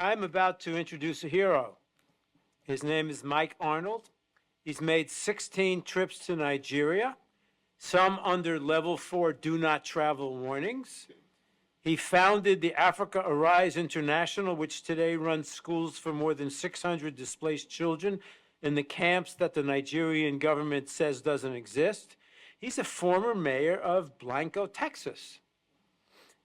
I'm about to introduce a hero. His name is Mike Arnold. He's made 16 trips to Nigeria, some under level 4 do not travel warnings. He founded the Africa Arise International, which today runs schools for more than 600 displaced children in the camps that the Nigerian government says doesn't exist. He's a former mayor of Blanco, Texas.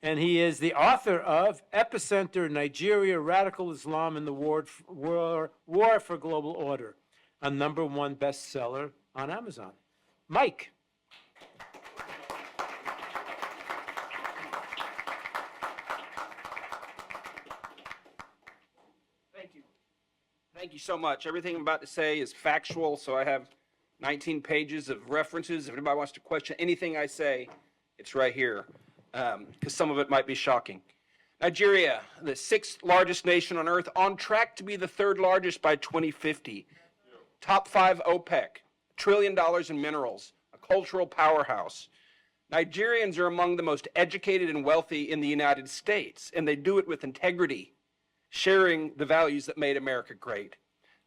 And he is the author of Epicenter, Nigeria, Radical Islam and the War for Global Order, a #1 bestseller on Amazon. Mike. Thank you so much. Everything I'm about to say is factual, so I have 19 pages of references. If anybody wants to question anything I say, it's right here, because some of it might be shocking. Nigeria, the 6th largest nation on earth, on track to be the 3rd largest by 2050. Top 5 OPEC, $1 trillion in minerals, a cultural powerhouse. Nigerians are among the most educated and wealthy in the United States, and they do it with integrity, sharing the values that made America great.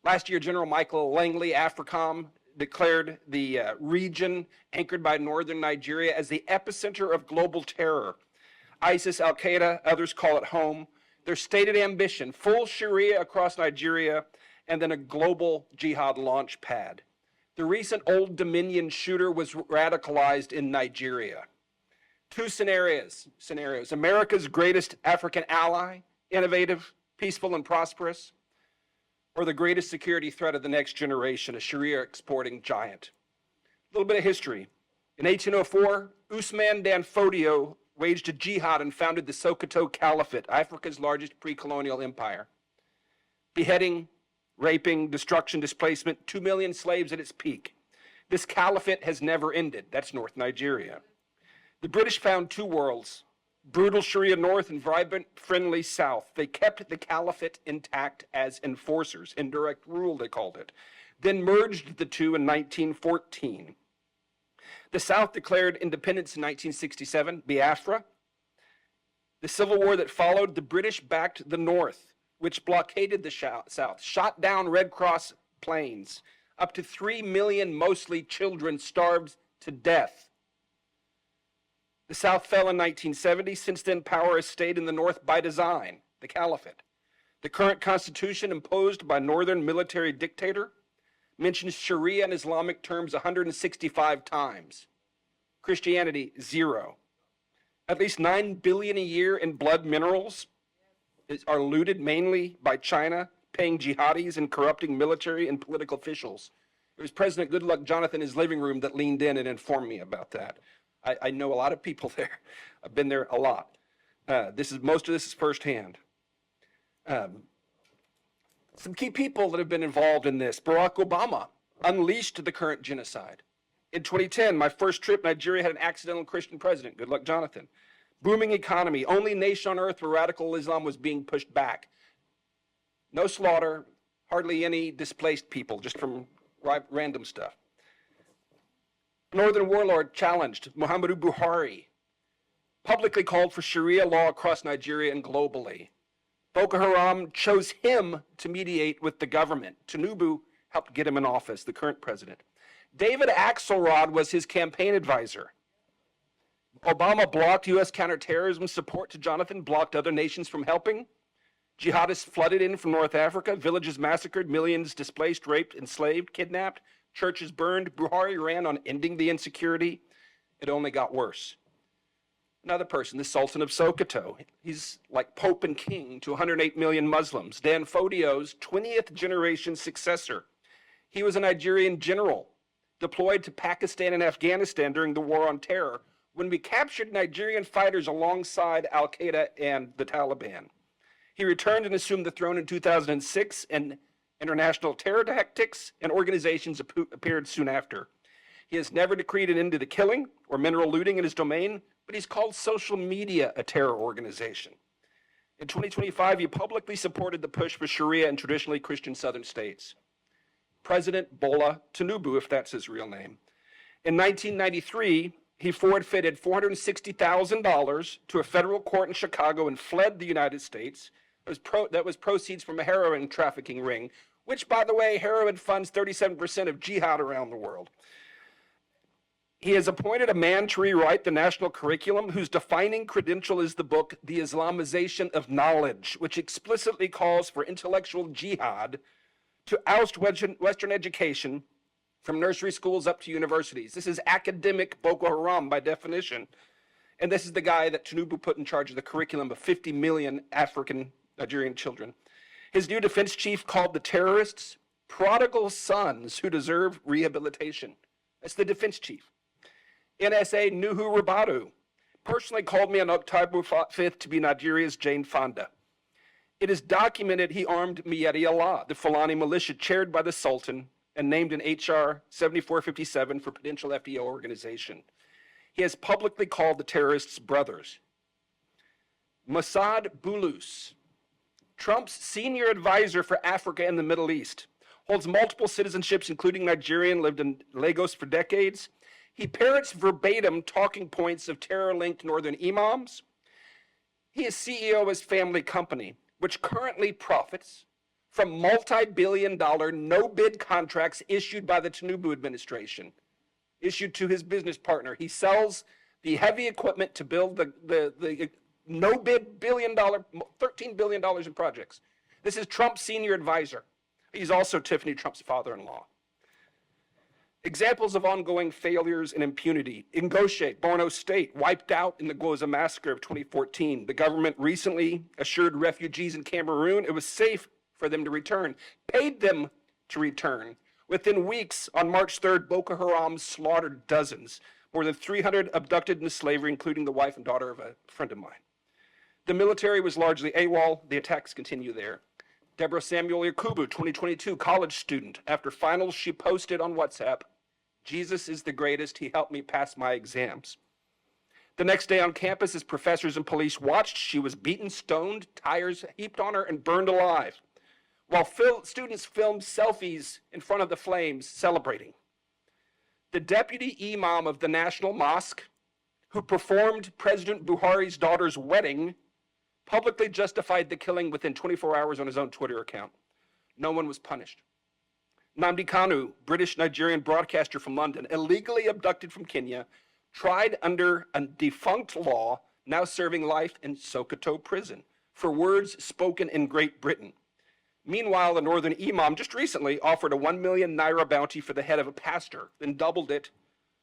Last year, General Michael Langley, AFRICOM, declared the region anchored by northern Nigeria as the epicenter of global terror. ISIS, Al-Qaeda, others call it home. Their stated ambition, full Sharia across Nigeria, and then a global jihad launch pad. The recent Old Dominion shooter was radicalized in Nigeria. Two scenarios. America's greatest African ally, innovative, peaceful, and prosperous, or the greatest security threat of the next generation, a Sharia exporting giant. A little bit of history. In 1804, Usman Dan Fodio waged a jihad and founded the Sokoto Caliphate, Africa's largest pre-colonial empire. Beheading, raping, destruction, displacement, 2 million slaves at its peak. This caliphate has never ended. That's North Nigeria. The British found 2 worlds, brutal Sharia north and vibrant, friendly south. They kept the caliphate intact as enforcers, indirect rule they called it, then merged the two in 1914. The South declared independence in 1967, Biafra. The civil war that followed, the British backed the North, which blockaded the South, shot down Red Cross planes. Up to 3 million, mostly children, starved to death. The South fell in 1970. Since then, power has stayed in the North by design, the caliphate. The current constitution, imposed by northern military dictator, mentions Sharia in Islamic terms 165 times. Christianity, 0. At least $9 billion a year in blood minerals are looted mainly by China, paying jihadis and corrupting military and political officials. It was President Goodluck Jonathan in his living room that leaned in and informed me about that. I know a lot of people there. I've been there a lot. Most of this is firsthand. Some key people that have been involved in this. Barack Obama unleashed the current genocide. In 2010, my first trip, Nigeria had an accidental Christian president, good luck Jonathan. Booming economy, only nation on earth where radical Islam was being pushed back. No slaughter, hardly any displaced people, just from random stuff. Northern warlord challenged Muhammadu Buhari, publicly called for Sharia law across Nigeria and globally. Boko Haram chose him to mediate with the government. Tinubu helped get him in office, the current president. David Axelrod was his campaign advisor. Obama blocked U.S. counterterrorism support to Jonathan, blocked other nations from helping. Jihadists flooded in from North Africa, villages massacred, millions displaced, raped, enslaved, kidnapped, churches burned. Buhari ran on ending the insecurity. It only got worse. Another person, the Sultan of Sokoto. He's like Pope and King to 108 million Muslims. Dan Fodio's 20th generation successor. He was a Nigerian general deployed to Pakistan and Afghanistan during the war on terror when we captured Nigerian fighters alongside Al-Qaeda and the Taliban. He returned and assumed the throne in 2006, and international terror tactics and organizations appeared soon after. He has never decreed an end to the killing or mineral looting in his domain, but he's called social media a terror organization. In 2025, he publicly supported the push for Sharia in traditionally Christian southern states. President Bola Tinubu, if that's his real name. In 1993, he forfeited $460,000 to a federal court in Chicago and fled the United States, That was proceeds from a heroin trafficking ring, which, by the way, heroin funds 37% of jihad around the world. He has appointed a man to rewrite the national curriculum whose defining credential is the book, The Islamization of Knowledge, which explicitly calls for intellectual jihad to oust Western education from nursery schools up to universities. This is academic Boko Haram by definition. And this is the guy that Tinubu put in charge of the curriculum of 50 million African Nigerian children. His new defense chief called the terrorists prodigal sons who deserve rehabilitation. That's the defense chief. NSA Nuhu Rabadu personally called me on October 5th to be Nigeria's Jane Fonda. It is documented he armed Miyeti Allah, the Fulani militia chaired by the Sultan and named in HR 7457 for potential FDO organization. He has publicly called the terrorists brothers. Mossad Bulus, Trump's senior advisor for Africa and the Middle East, holds multiple citizenships, including Nigerian, lived in Lagos for decades. He parrots verbatim talking points of terror-linked northern imams. He is CEO of his family company, which currently profits from multi-billion-dollar no-bid contracts issued by the Tinubu administration, issued to his business partner. He sells the heavy equipment to build the no-bid billion-dollar, $13 billion in projects. This is Trump's senior advisor. He's also Tiffany Trump's father-in-law. Examples of ongoing failures and impunity. Ngoshe, Borno State, wiped out in the Goza massacre of 2014. The government recently assured refugees in Cameroon it was safe for them to return, paid them to return. Within weeks, on March 3rd, Boko Haram slaughtered dozens, more than 300 abducted into slavery, including the wife and daughter of a friend of mine. The military was largely AWOL. The attacks continue there. Deborah Samuel Yakubu, 2022, college student. After finals, she posted on WhatsApp, "Jesus is the greatest. He helped me pass my exams." The next day on campus, as professors and police watched, she was beaten, stoned, tires heaped on her, and burned alive, while students filmed selfies in front of the flames celebrating. The deputy imam of the National Mosque, who performed President Buhari's daughter's wedding, publicly justified the killing within 24 hours on his own Twitter account. No one was punished. Nnamdi Kanu, British Nigerian broadcaster from London, illegally abducted from Kenya, tried under a defunct law, now serving life in Sokoto prison for words spoken in Great Britain. Meanwhile, the northern imam just recently offered a 1 million naira bounty for the head of a pastor, then doubled it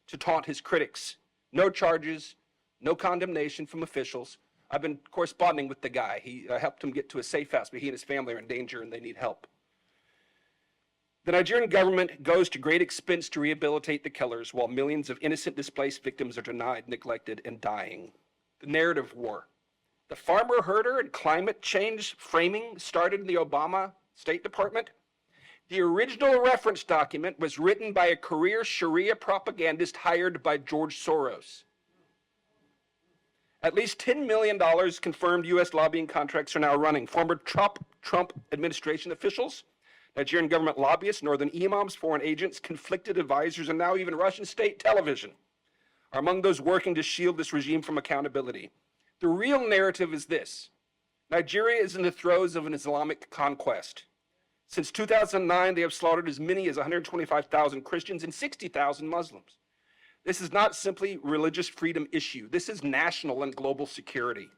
to taunt his critics. No charges, no condemnation from officials. I've been corresponding with the guy. He helped him get to a safe house, but he and his family are in danger and they need help. The Nigerian government goes to great expense to rehabilitate the killers, while millions of innocent displaced victims are denied, neglected, and dying. The narrative war. The farmer herder and climate change framing started in the Obama State Department. The original reference document was written by a career Sharia propagandist hired by George Soros. At least $10 million confirmed U.S. lobbying contracts are now running. Former Trump administration officials, Nigerian government lobbyists, northern imams, foreign agents, conflicted advisors, and now even Russian state television are among those working to shield this regime from accountability. The real narrative is this: Nigeria is in the throes of an Islamic conquest. Since 2009, they have slaughtered as many as 125,000 Christians and 60,000 Muslims. This is not simply a religious freedom issue. This is national and global security.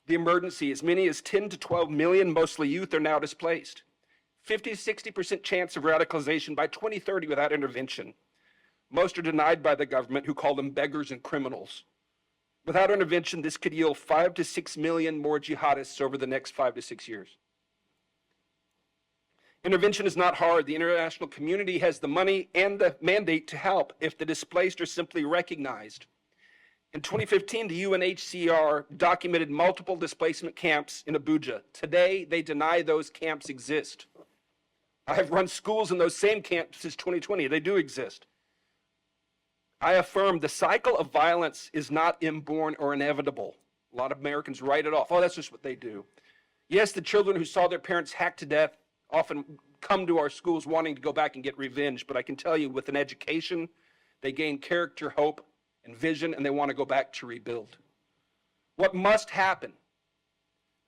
The emergency: as many as 10 to 12 million, mostly youth, are now displaced. 50 to 60% chance of radicalization by 2030 without intervention. Most are denied by the government, who call them beggars and criminals. Without intervention, this could yield 5 to 6 million more jihadists over the next 5 to 6 years. Intervention is not hard. The international community has the money and the mandate to help if the displaced are simply recognized. In 2015, the UNHCR documented multiple displacement camps in Abuja. Today, they deny those camps exist. I have run schools in those same camps since 2020. They do exist. I affirm the cycle of violence is not inborn or inevitable. A lot of Americans write it off. Oh, that's just what they do. Yes, the children who saw their parents hacked to death often come to our schools wanting to go back and get revenge, but I can tell you, with an education, they gain character, hope, and vision, and they want to go back to rebuild. What must happen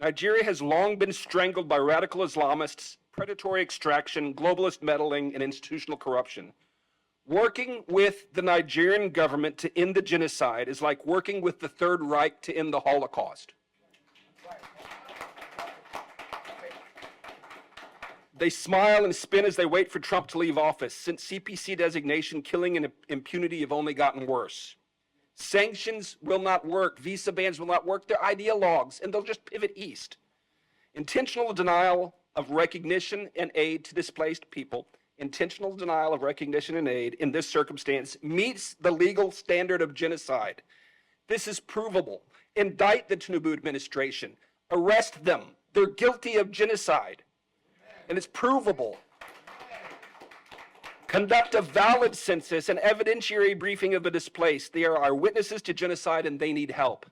Nigeria has long been strangled by radical Islamists, predatory extraction, globalist meddling, and institutional corruption. Working with the Nigerian government to end the genocide is like working with the Third Reich to end the Holocaust. They smile and spin as they wait for Trump to leave office. Since CPC designation, killing and impunity have only gotten worse. Sanctions will not work. Visa bans will not work. They're ideologues, and they'll just pivot east. Intentional denial of recognition and aid to displaced people, intentional denial of recognition and aid in this circumstance meets the legal standard of genocide. This is provable. Indict the Tinubu administration. Arrest them. They're guilty of genocide. And it's provable. Conduct a valid census and evidentiary briefing of the displaced. They are our witnesses to genocide and they need help.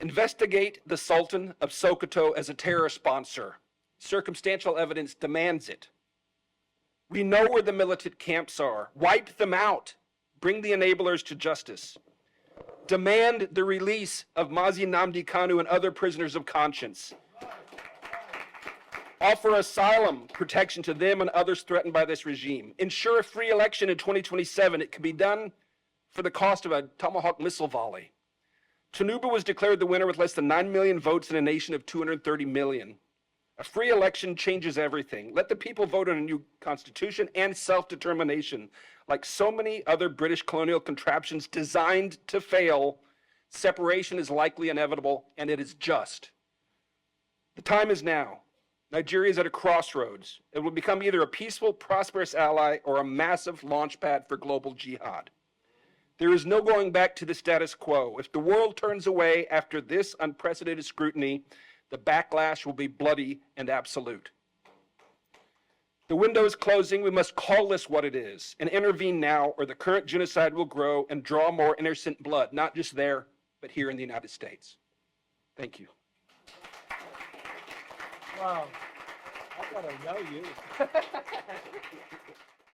Investigate the Sultan of Sokoto as a terror sponsor. Circumstantial evidence demands it. We know where the militant camps are. Wipe them out. Bring the enablers to justice. Demand the release of Mazi Nnamdi Kanu and other prisoners of conscience. Offer asylum protection to them and others threatened by this regime. Ensure a free election in 2027. It can be done for the cost of a Tomahawk missile volley. Tinubu was declared the winner with less than 9 million votes in a nation of 230 million. A free election changes everything. Let the people vote on a new constitution and self-determination. Like so many other British colonial contraptions designed to fail, separation is likely inevitable, and it is just. The time is now. Nigeria is at a crossroads. It will become either a peaceful, prosperous ally or a massive launchpad for global jihad. There is no going back to the status quo. If the world turns away after this unprecedented scrutiny, the backlash will be bloody and absolute. The window is closing. We must call this what it is and intervene now, or the current genocide will grow and draw more innocent blood, not just there, but here in the United States. Thank you. Wow. I gotta know you.